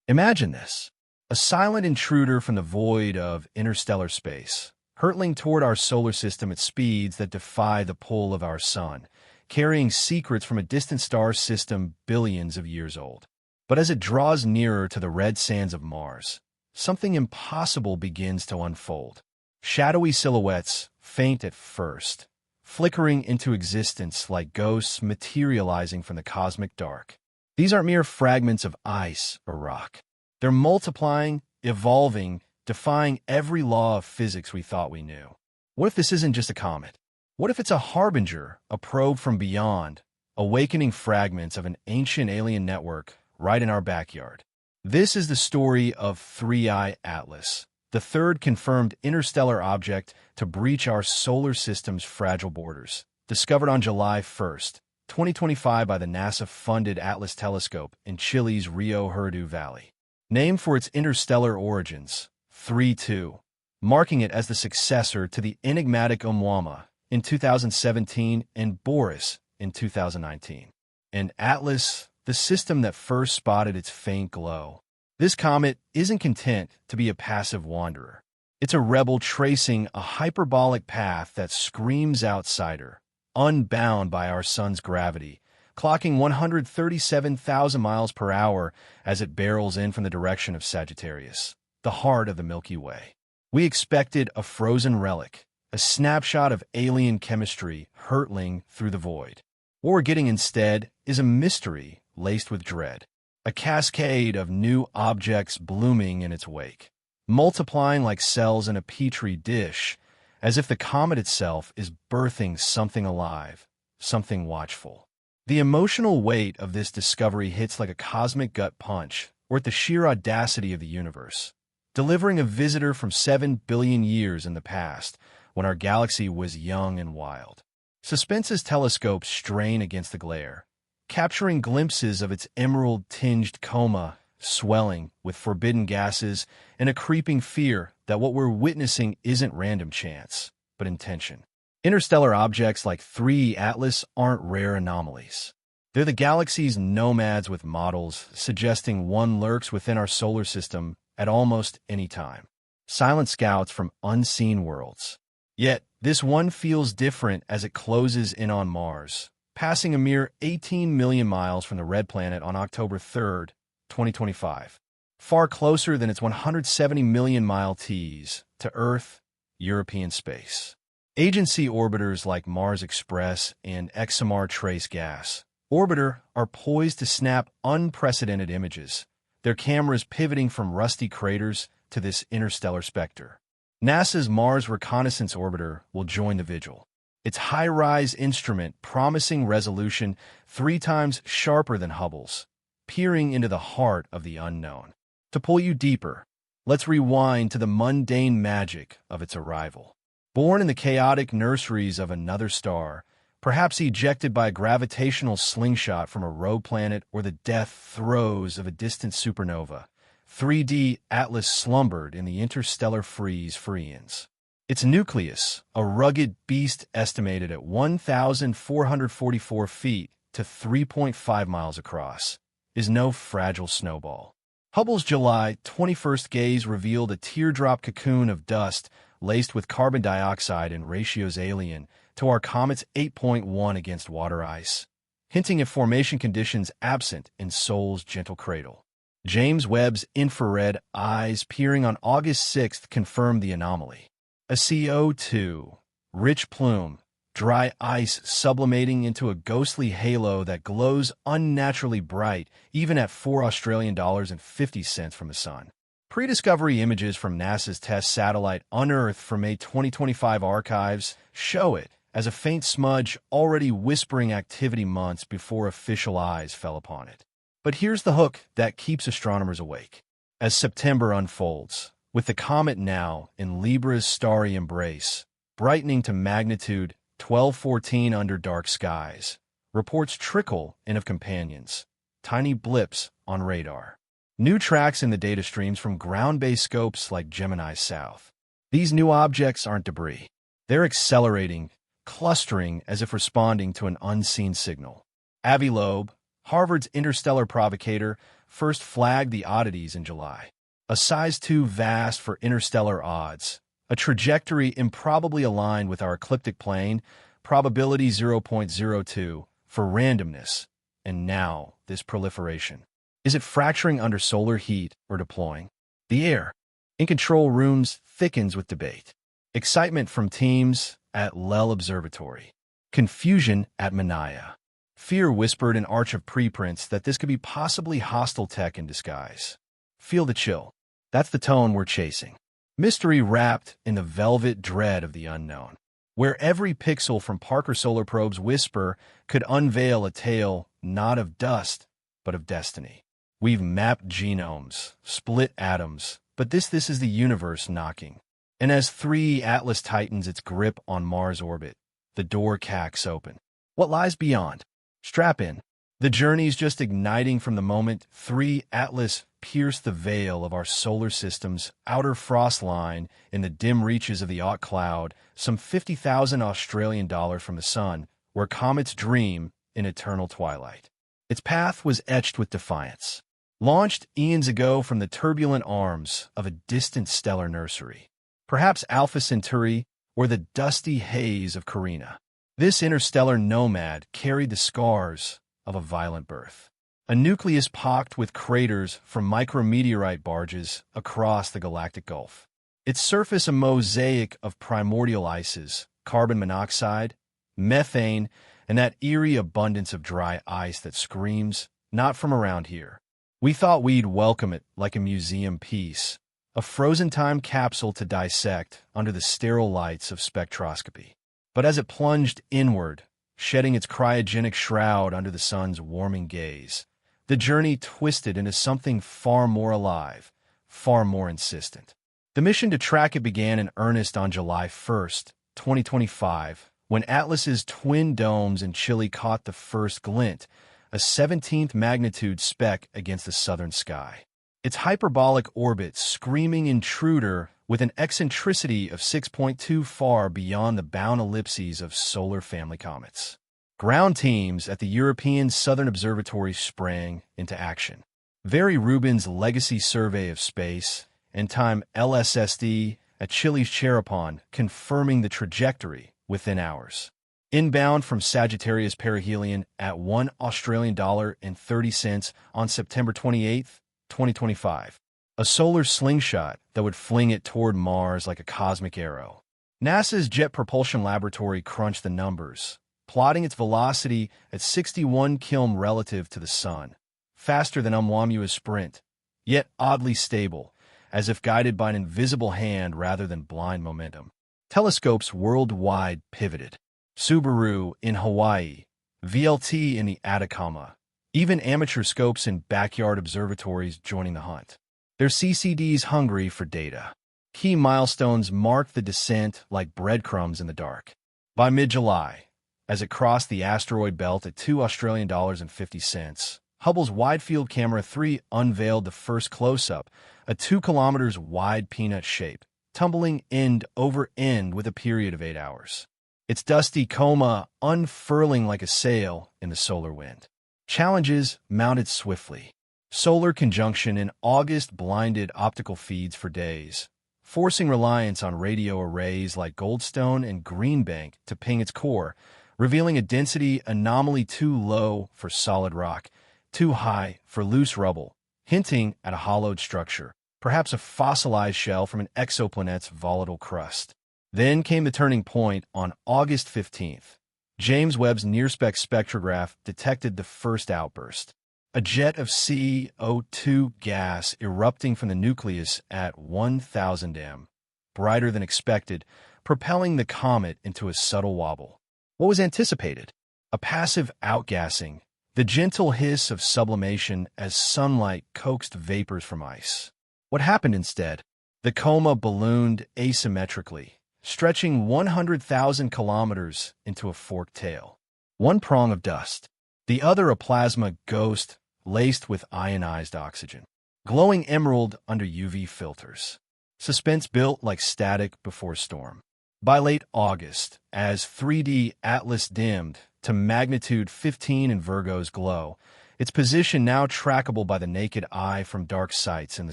Imagine this: a silent intruder from the void of interstellar space, hurtling toward our solar system at speeds that defy the pull of our sun, carrying secrets from a distant star system billions of years old. But as it draws nearer to the red sands of Mars, something impossible begins to unfold. Shadowy silhouettes, faint at first, flickering into existence like ghosts materializing from the cosmic dark. These aren't mere fragments of ice or rock. They're multiplying, evolving, defying every law of physics we thought we knew. What if this isn't just a comet? What if it's a harbinger, a probe from beyond, awakening fragments of an ancient alien network right in our backyard? This is the story of 3I Atlas, the third confirmed interstellar object to breach our solar system's fragile borders. Discovered on July 1st, 2025 by the NASA-funded Atlas Telescope in Chile's Rio Herdu Valley. Named for its interstellar origins, 3-2, marking it as the successor to the enigmatic Oumuamua in 2017 and Boris in 2019. And Atlas, the system that first spotted its faint glow. This comet isn't content to be a passive wanderer. It's a rebel tracing a hyperbolic path that screams outsider, unbound by our sun's gravity, clocking 137,000 miles per hour as it barrels in from the direction of Sagittarius, the heart of the Milky Way. We expected a frozen relic, a snapshot of alien chemistry hurtling through the void. What we're getting instead is a mystery laced with dread, a cascade of new objects blooming in its wake, multiplying like cells in a petri dish, as if the comet itself is birthing something alive, something watchful. The emotional weight of this discovery hits like a cosmic gut punch, or at the sheer audacity of the universe, delivering a visitor from 7 billion years in the past, when our galaxy was young and wild. Suspense's telescopes strain against the glare, capturing glimpses of its emerald-tinged coma swelling with forbidden gases and a creeping fear that what we're witnessing isn't random chance, but intention. Interstellar objects like 3 Atlas aren't rare anomalies. They're the galaxy's nomads with models, suggesting one lurks within our solar system at almost any time. Silent scouts from unseen worlds. Yet, this one feels different as it closes in on Mars, passing a mere 18 million miles from the red planet on October 3rd, 2025. Far closer than its 170 million mile tease to Earth, European space. Agency orbiters like Mars Express and ExoMar Trace Gas Orbiter are poised to snap unprecedented images, their cameras pivoting from rusty craters to this interstellar specter. NASA's Mars Reconnaissance Orbiter will join the vigil, its high-rise instrument promising resolution 3 times sharper than Hubble's, peering into the heart of the unknown. To pull you deeper, let's rewind to the mundane magic of its arrival. Born in the chaotic nurseries of another star, perhaps ejected by a gravitational slingshot from a rogue planet or the death throes of a distant supernova, 3D Atlas slumbered in the interstellar freeze for eons. Its nucleus, a rugged beast estimated at 1,444 feet to 3.5 miles across, is no fragile snowball. Hubble's July 21st gaze revealed a teardrop cocoon of dust laced with carbon dioxide in ratios alien to our comet's 8.1 against water ice, hinting at formation conditions absent in Sol's gentle cradle. James Webb's infrared eyes peering on August 6th confirmed the anomaly. A CO2, rich plume, dry ice sublimating into a ghostly halo that glows unnaturally bright even at $4.50 from the sun. Pre-discovery images from NASA's test satellite unearthed from May 2025 archives show it as a faint smudge already whispering activity months before official eyes fell upon it. But here's the hook that keeps astronomers awake. As September unfolds, with the comet now in Libra's starry embrace, brightening to magnitude 1214 under dark skies, reports trickle in of companions, tiny blips on radar. New tracks in the data streams from ground-based scopes like Gemini South. These new objects aren't debris. They're accelerating, clustering as if responding to an unseen signal. Avi Loeb, Harvard's interstellar provocator, first flagged the oddities in July. A size too vast for interstellar odds, a trajectory improbably aligned with our ecliptic plane, probability 0.02 for randomness, and now this proliferation. Is it fracturing under solar heat or deploying? The air in control rooms thickens with debate. Excitement from teams at Lel Observatory. Confusion at Manaya. Fear whispered in arch of preprints that this could be possibly hostile tech in disguise. Feel the chill. That's the tone we're chasing. Mystery wrapped in the velvet dread of the unknown, where every pixel from Parker Solar Probe's whisper could unveil a tale not of dust, but of destiny. We've mapped genomes, split atoms, but this is the universe knocking. And as 3 Atlas tightens its grip on Mars' orbit, the door cracks open. What lies beyond? Strap in. The journey's just igniting from the moment 3 Atlas pierce the veil of our solar system's outer frost line in the dim reaches of the Oort cloud, some 50,000 Australian dollars from the sun, where comets dream in eternal twilight. Its path was etched with defiance. Launched eons ago from the turbulent arms of a distant stellar nursery. Perhaps Alpha Centauri or the dusty haze of Carina. This interstellar nomad carried the scars of a violent birth. A nucleus pocked with craters from micrometeorite barges across the galactic gulf. Its surface a mosaic of primordial ices, carbon monoxide, methane, and that eerie abundance of dry ice that screams, not from around here. We thought we'd welcome it like a museum piece, a frozen time capsule to dissect under the sterile lights of spectroscopy. But as it plunged inward, shedding its cryogenic shroud under the sun's warming gaze, the journey twisted into something far more alive, far more insistent. The mission to track it began in earnest on July 1st, 2025, when Atlas's twin domes in Chile caught the first glint, a 17th magnitude speck against the southern sky. Its hyperbolic orbit screaming intruder with an eccentricity of 6.2 far beyond the bound ellipses of solar family comets. Ground teams at the European Southern Observatory sprang into action. Very Rubin's legacy survey of space and time LSSD at Chile's Cherepon confirming the trajectory within hours. Inbound from Sagittarius perihelion at $1.30 on September 28, 2025. A solar slingshot that would fling it toward Mars like a cosmic arrow. NASA's Jet Propulsion Laboratory crunched the numbers, plotting its velocity at 61 km relative to the Sun, faster than Oumuamua's sprint, yet oddly stable, as if guided by an invisible hand rather than blind momentum. Telescopes worldwide pivoted. Subaru in Hawaii, VLT in the Atacama, even amateur scopes in backyard observatories joining the hunt. Their CCDs hungry for data. Key milestones marked the descent like breadcrumbs in the dark. By mid-July, as it crossed the asteroid belt at $2.50, Hubble's Wide Field Camera 3 unveiled the first close-up, a 2 kilometers wide peanut shape, tumbling end over end with a period of 8 hours. Its dusty coma unfurling like a sail in the solar wind. Challenges mounted swiftly. Solar conjunction in August blinded optical feeds for days, forcing reliance on radio arrays like Goldstone and Greenbank to ping its core, revealing a density anomaly too low for solid rock, too high for loose rubble, hinting at a hollowed structure, perhaps a fossilized shell from an exoplanet's volatile crust. Then came the turning point on August 15th. James Webb's NIRSPEC spectrograph detected the first outburst. A jet of CO2 gas erupting from the nucleus at 1,000 m, brighter than expected, propelling the comet into a subtle wobble. What was anticipated? A passive outgassing, the gentle hiss of sublimation as sunlight coaxed vapors from ice. What happened instead? The coma ballooned asymmetrically, stretching 100,000 kilometers into a forked tail. One prong of dust, the other a plasma ghost laced with ionized oxygen, glowing emerald under UV filters. Suspense built like static before storm. By late August, as 3D Atlas dimmed to magnitude 15 in Virgo's glow, its position now trackable by the naked eye from dark sites in the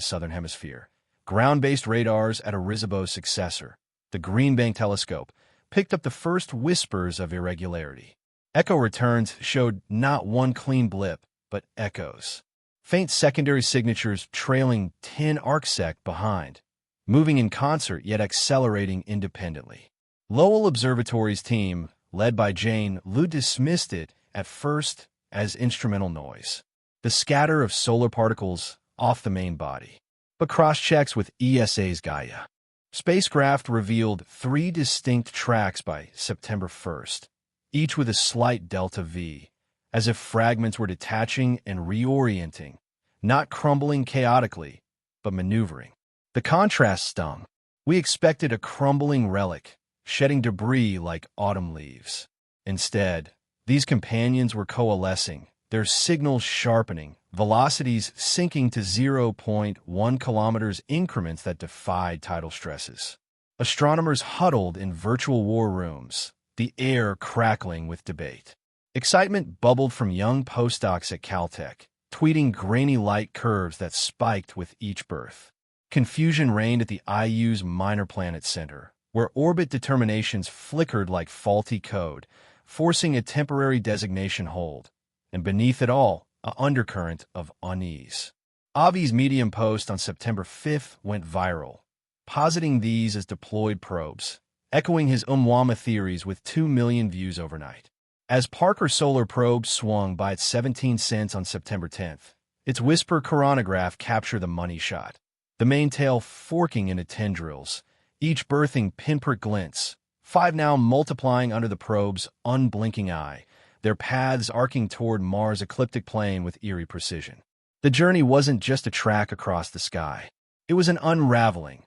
southern hemisphere. Ground-based radars at Arecibo's successor, the Green Bank Telescope, picked up the first whispers of irregularity. Echo returns showed not one clean blip, but echoes. Faint secondary signatures trailing 10 arcsec behind, moving in concert yet accelerating independently. Lowell Observatory's team, led by Jane Liu, dismissed it at first as instrumental noise, the scatter of solar particles off the main body. But cross-checks with ESA's Gaia spacecraft revealed 3 distinct tracks by September 1st, each with a slight delta V, as if fragments were detaching and reorienting, not crumbling chaotically, but maneuvering. The contrast stung. We expected a crumbling relic, shedding debris like autumn leaves. Instead, these companions were coalescing, their signals sharpening, velocities sinking to 0.1 kilometers increments that defied tidal stresses. Astronomers huddled in virtual war rooms, the air crackling with debate. Excitement bubbled from young postdocs at Caltech, tweeting grainy light curves that spiked with each birth. Confusion reigned at the IU's Minor Planet Center, where orbit determinations flickered like faulty code, forcing a temporary designation hold, and beneath it all, an undercurrent of unease. Avi's Medium post on September 5th went viral, positing these as deployed probes, echoing his Oumuamua theories with 2 million views overnight. As Parker Solar Probe swung by its 17 cents on September 10th, its whisper coronagraph captured the money shot, the main tail forking into tendrils, each birthing pinprick glints, 5 now multiplying under the probe's unblinking eye, their paths arcing toward Mars' ecliptic plane with eerie precision. The journey wasn't just a track across the sky. It was an unraveling,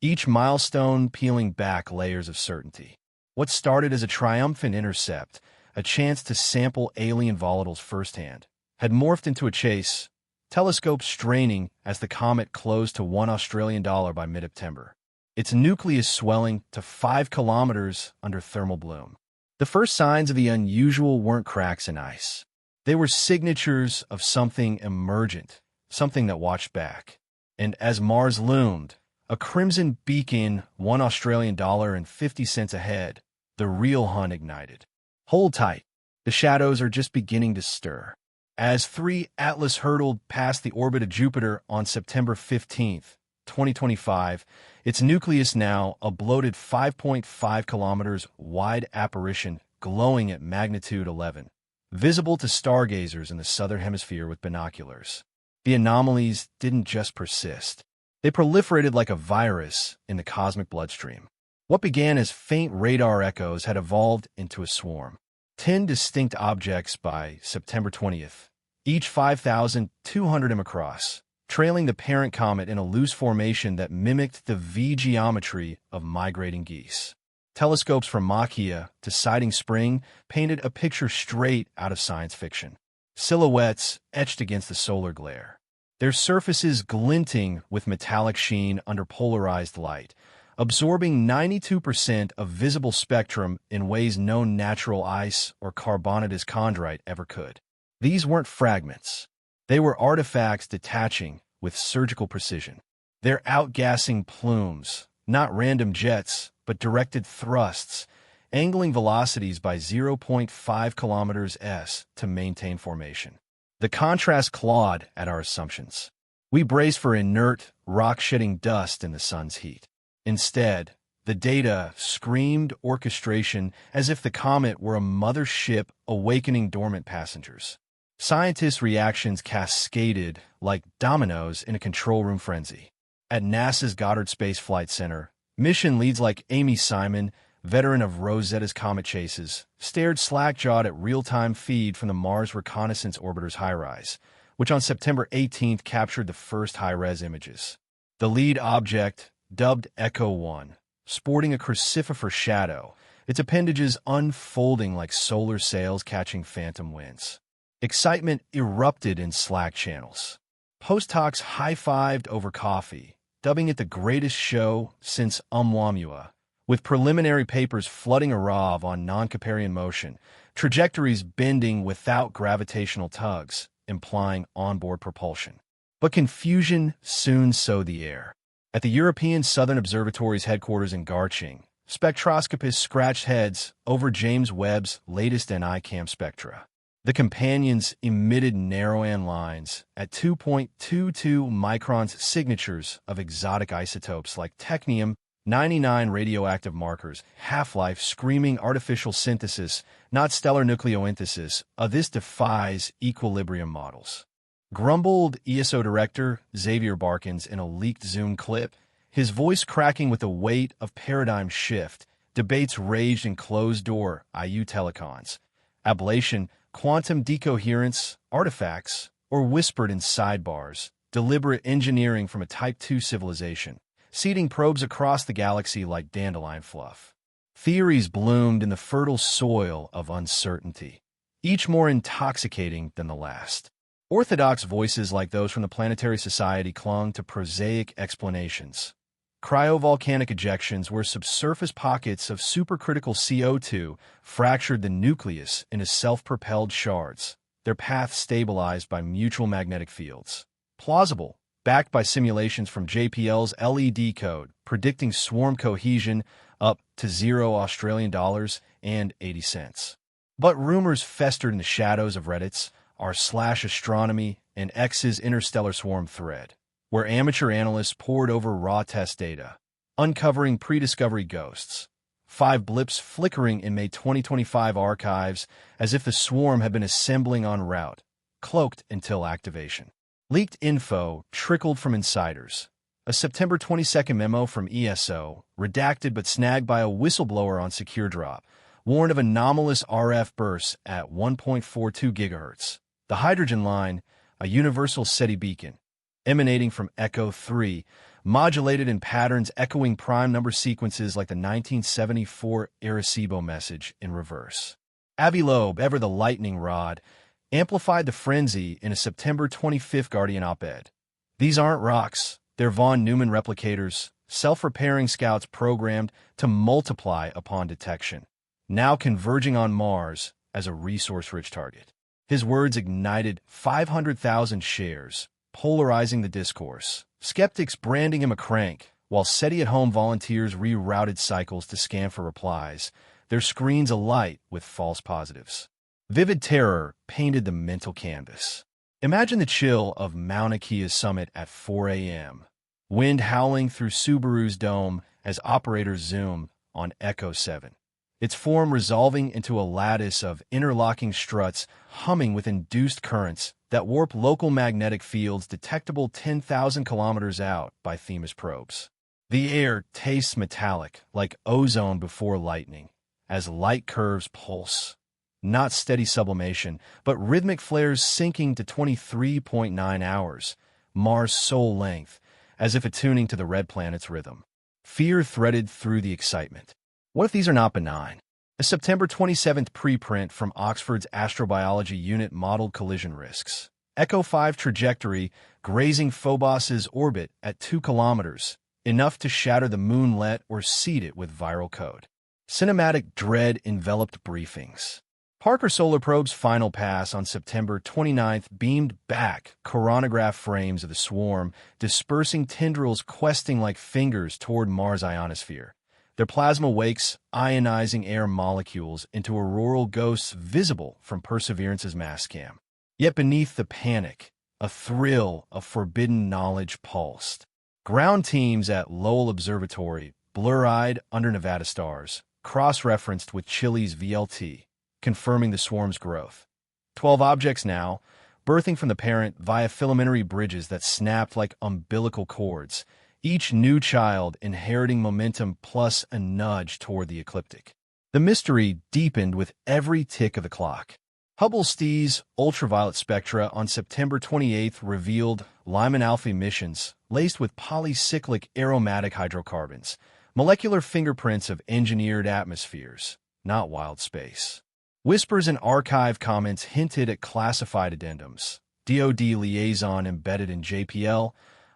each milestone peeling back layers of certainty. What started as a triumphant intercept, a chance to sample alien volatiles firsthand, had morphed into a chase, telescopes straining as the comet closed to $1 by mid-September, its nucleus swelling to 5 kilometers under thermal bloom. The first signs of the unusual weren't cracks in ice. They were signatures of something emergent, something that watched back. And as Mars loomed, a crimson beacon, $1.50 ahead, the real hunt ignited. Hold tight. The shadows are just beginning to stir. As 3 Atlas hurtled past the orbit of Jupiter on September 15th, 2025, its nucleus now a bloated 5.5 kilometers wide apparition glowing at magnitude 11, visible to stargazers in the southern hemisphere with binoculars. The anomalies didn't just persist. They proliferated like a virus in the cosmic bloodstream. What began as faint radar echoes had evolved into a swarm. 10 distinct objects by September 20th, each 5,200 m across, trailing the parent comet in a loose formation that mimicked the V geometry of migrating geese. Telescopes from Makia to Siding Spring painted a picture straight out of science fiction. Silhouettes etched against the solar glare, their surfaces glinting with metallic sheen under polarized light, absorbing 92% of visible spectrum in ways no natural ice or carbonatous chondrite ever could. These weren't fragments. They were artifacts detaching with surgical precision. Their outgassing plumes, not random jets, but directed thrusts, angling velocities by 0.5 kilometers s to maintain formation. The contrast clawed at our assumptions. We braced for inert, rock-shedding dust in the sun's heat. Instead, the data screamed orchestration as if the comet were a mother ship awakening dormant passengers. Scientists' reactions cascaded like dominoes in a control room frenzy. At NASA's Goddard Space Flight Center, mission leads like Amy Simon, veteran of Rosetta's comet chases, stared slack-jawed at real-time feed from the Mars Reconnaissance Orbiter's HiRISE, which on September 18th captured the first high-res images. The lead object, dubbed Echo 1, sporting a crucifer shadow, its appendages unfolding like solar sails catching phantom winds. Excitement erupted in Slack channels. Postdocs high-fived over coffee, dubbing it the greatest show since Oumuamua, with preliminary papers flooding Arav on non-Caparian motion, trajectories bending without gravitational tugs, implying onboard propulsion. But confusion soon sowed the air. At the European Southern Observatory's headquarters in Garching, spectroscopists scratched heads over James Webb's latest NICAM spectra. The companions emitted narrow-band lines at 2.22 microns, signatures of exotic isotopes like technetium-99 radioactive markers, half-life screaming artificial synthesis, not stellar nucleosynthesis. This defies equilibrium models, grumbled ESO director Xavier Barkins in a leaked Zoom clip, his voice cracking with the weight of paradigm shift. Debates raged in closed-door IU telecons. Ablation, quantum decoherence, artifacts, or whispered in sidebars, deliberate engineering from a Type II civilization, seeding probes across the galaxy like dandelion fluff. Theories bloomed in the fertile soil of uncertainty, each more intoxicating than the last. Orthodox voices like those from the Planetary Society clung to prosaic explanations. Cryovolcanic ejections, where subsurface pockets of supercritical CO2 fractured the nucleus into self-propelled shards, their path stabilized by mutual magnetic fields. Plausible, backed by simulations from JPL's LED code, predicting swarm cohesion up to $0.80. But rumors festered in the shadows of Reddit's r/astronomy and X's interstellar swarm thread, where amateur analysts pored over raw test data, uncovering pre-discovery ghosts. 5 blips flickering in May 2025 archives as if the swarm had been assembling en route, cloaked until activation. Leaked info trickled from insiders. A September 22 memo from ESO, redacted but snagged by a whistleblower on SecureDrop, warned of anomalous RF bursts at 1.42 GHz. The Hydrogen Line, a universal SETI beacon, emanating from Echo 3, modulated in patterns echoing prime number sequences like the 1974 Arecibo message in reverse. Avi Loeb, ever the lightning rod, amplified the frenzy in a September 25 Guardian op-ed. These aren't rocks, they're von Neumann replicators, self-repairing scouts programmed to multiply upon detection, now converging on Mars as a resource-rich target. His words ignited 500,000 shares, polarizing the discourse. Skeptics branding him a crank, while SETI-at-home volunteers rerouted cycles to scan for replies, their screens alight with false positives. Vivid terror painted the mental canvas. Imagine the chill of Mauna Kea's summit at 4 a.m., wind howling through Subaru's dome as operators zoom on Echo 7. Its form resolving into a lattice of interlocking struts humming with induced currents that warp local magnetic fields detectable 10,000 kilometers out by Themis probes. The air tastes metallic, like ozone before lightning, as light curves pulse. Not steady sublimation, but rhythmic flares sinking to 23.9 hours, Mars' soul length, as if attuning to the red planet's rhythm. Fear threaded through the excitement. What if these are not benign? A September 27th preprint from Oxford's Astrobiology Unit modeled collision risks. Echo 5 trajectory grazing Phobos's orbit at 2 kilometers, enough to shatter the moonlet or seed it with viral code. Cinematic dread enveloped briefings. Parker Solar Probe's final pass on September 29th beamed back coronagraph frames of the swarm, dispersing tendrils questing like fingers toward Mars' ionosphere. Their plasma wakes ionizing air molecules into auroral ghosts visible from Perseverance's mass cam. Yet beneath the panic, a thrill of forbidden knowledge pulsed. Ground teams at Lowell Observatory, blur-eyed under Nevada stars, cross-referenced with Chile's VLT, confirming the swarm's growth. 12 objects now, birthing from the parent via filamentary bridges that snapped like umbilical cords, each new child inheriting momentum plus a nudge toward the ecliptic. The mystery deepened with every tick of the clock. Hubble STEE's ultraviolet spectra on September 28th revealed Lyman alpha emissions laced with polycyclic aromatic hydrocarbons, molecular fingerprints of engineered atmospheres, not wild space. Whispers and archive comments hinted at classified addendums, DoD liaison embedded in JPL,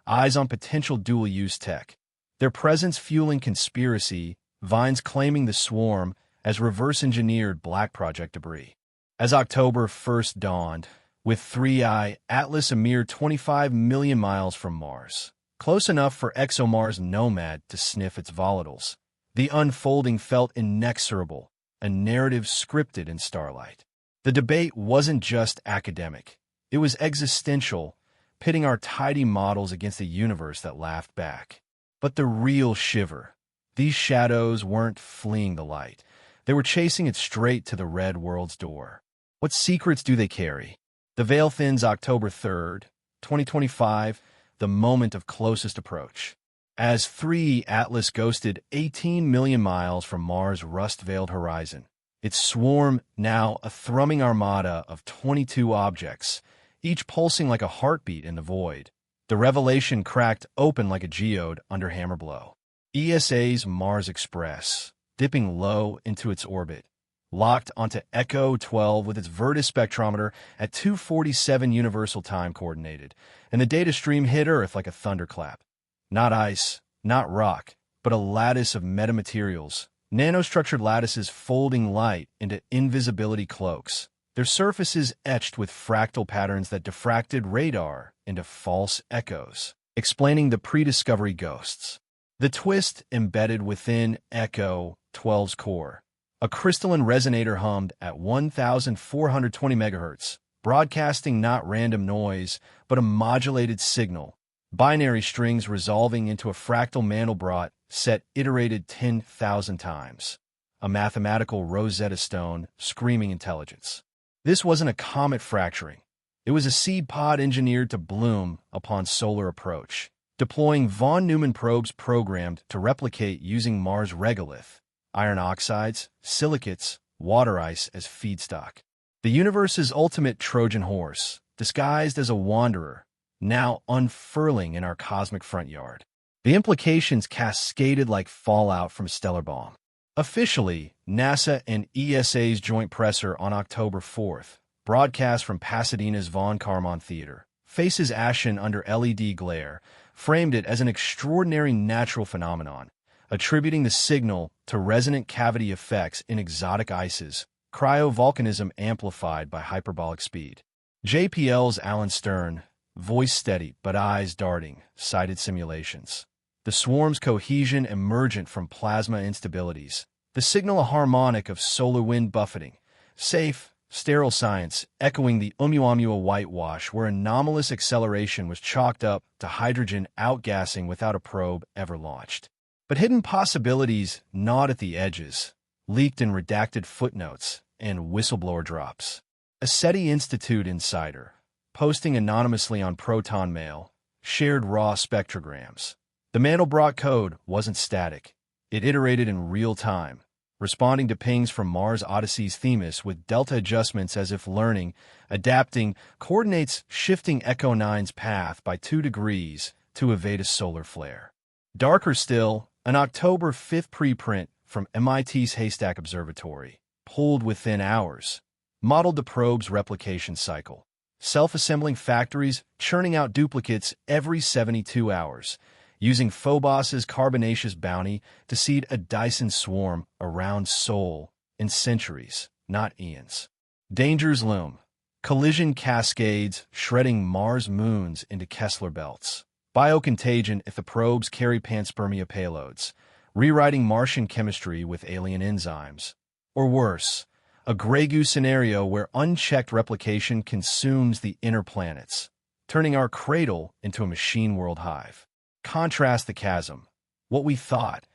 eyes on potential dual-use tech. Their presence fueling conspiracy, Vines claiming the swarm as reverse-engineered Black Project debris. As October 1st dawned, With 3I, Atlas a mere 25 million miles from Mars, close enough for ExoMars Nomad to sniff its volatiles. The unfolding felt inexorable, a narrative scripted in starlight. The debate wasn't just academic. It was existential, pitting our tidy models against a universe that laughed back. But the real shiver. These shadows weren't fleeing the light. They were chasing it straight to the red world's door. What secrets do they carry? The veil thins October 3rd, 2025, the moment of closest approach. As 3 Atlas ghosted 18 million miles from Mars' rust-veiled horizon, its swarm now a thrumming armada of 22 objects, each pulsing like a heartbeat in the void. The revelation cracked open like a geode under hammer blow. ESA's Mars Express, dipping low into its orbit, locked onto Echo 12 with its Virtus spectrometer at 2:47 Universal Time coordinated, and the data stream hit Earth like a thunderclap. Not ice, not rock, but a lattice of metamaterials, nanostructured lattices folding light into invisibility cloaks, their surfaces etched with fractal patterns that diffracted radar into false echoes, explaining the pre-discovery ghosts. The twist embedded within Echo 12's core. A crystalline resonator hummed at 1,420 MHz, broadcasting not random noise, but a modulated signal. Binary strings resolving into a fractal Mandelbrot set iterated 10,000 times. A mathematical Rosetta Stone screaming intelligence. This wasn't a comet fracturing. It was a seed pod engineered to bloom upon solar approach, deploying von Neumann probes programmed to replicate using Mars regolith, iron oxides, silicates, water ice as feedstock. The universe's ultimate Trojan horse, disguised as a wanderer, now unfurling in our cosmic front yard. The implications cascaded like fallout from a stellar bomb. Officially, NASA and ESA's joint presser on October 4th, broadcast from Pasadena's Von Karman Theater, faces ashen under LED glare, framed it as an extraordinary natural phenomenon, attributing the signal to resonant cavity effects in exotic ices, cryovolcanism amplified by hyperbolic speed. JPL's Alan Stern, voice steady but eyes darting, cited simulations. The swarm's cohesion emergent from plasma instabilities, the signal a harmonic of solar wind buffeting, safe, sterile science echoing the Oumuamua whitewash where anomalous acceleration was chalked up to hydrogen outgassing without a probe ever launched. But hidden possibilities gnawed at the edges, leaked in redacted footnotes and whistleblower drops. A SETI Institute insider, posting anonymously on Proton Mail, shared raw spectrograms. The Mandelbrot code wasn't static. It iterated in real time, responding to pings from Mars Odyssey's Themis with delta adjustments as if learning, adapting, coordinates shifting Echo 9's path by 2 degrees to evade a solar flare. Darker still, an October 5th preprint from MIT's Haystack Observatory, pulled within hours, modeled the probe's replication cycle. Self-assembling factories churning out duplicates every 72 hours, using Phobos's carbonaceous bounty to seed a Dyson swarm around Sol in centuries, not eons. Dangers loom. Collision cascades shredding Mars moons into Kessler belts. Biocontagion if the probes carry panspermia payloads, rewriting Martian chemistry with alien enzymes. Or worse, a Grey Goo scenario where unchecked replication consumes the inner planets, turning our cradle into a machine world hive. Contrast the chasm. What we thought,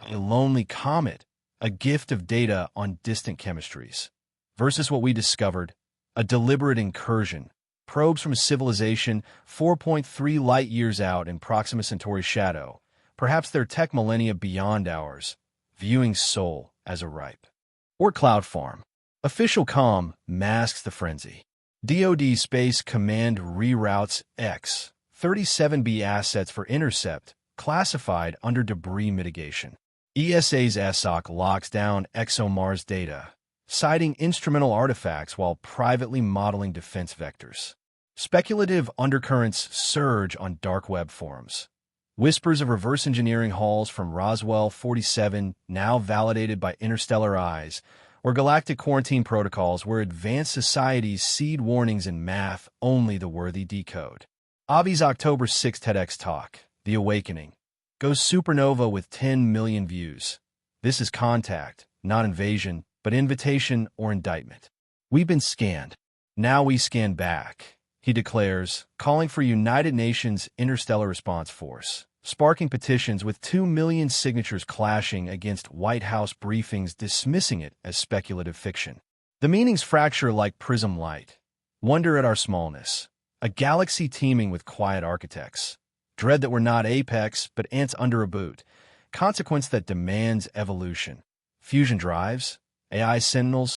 a lonely comet, a gift of data on distant chemistries, versus what we discovered, a deliberate incursion, probes from a civilization 4.3 light-years out in Proxima Centauri's shadow, perhaps their tech millennia beyond ours, viewing Sol as a ripe. Or Cloud Farm. Official comm masks the frenzy. DoD Space Command reroutes X-37B assets for intercept, classified under debris mitigation. ESA's ESOC locks down ExoMars data, citing instrumental artifacts while privately modeling defense vectors. Speculative undercurrents surge on dark web forums. Whispers of reverse engineering hauls from Roswell 47, now validated by interstellar eyes, or galactic quarantine protocols where advanced societies seed warnings in math only the worthy decode. Avi's October 6 TEDx talk, The Awakening, goes supernova with 10 million views. This is contact, not invasion, but invitation or indictment. We've been scanned. Now we scan back, he declares, calling for United Nations Interstellar Response Force, sparking petitions with 2 million signatures clashing against White House briefings dismissing it as speculative fiction. The meanings fracture like prism light. Wonder at our smallness. A galaxy teeming with quiet architects. Dread that we're not apex, but ants under a boot. Consequence that demands evolution. Fusion drives, AI sentinels,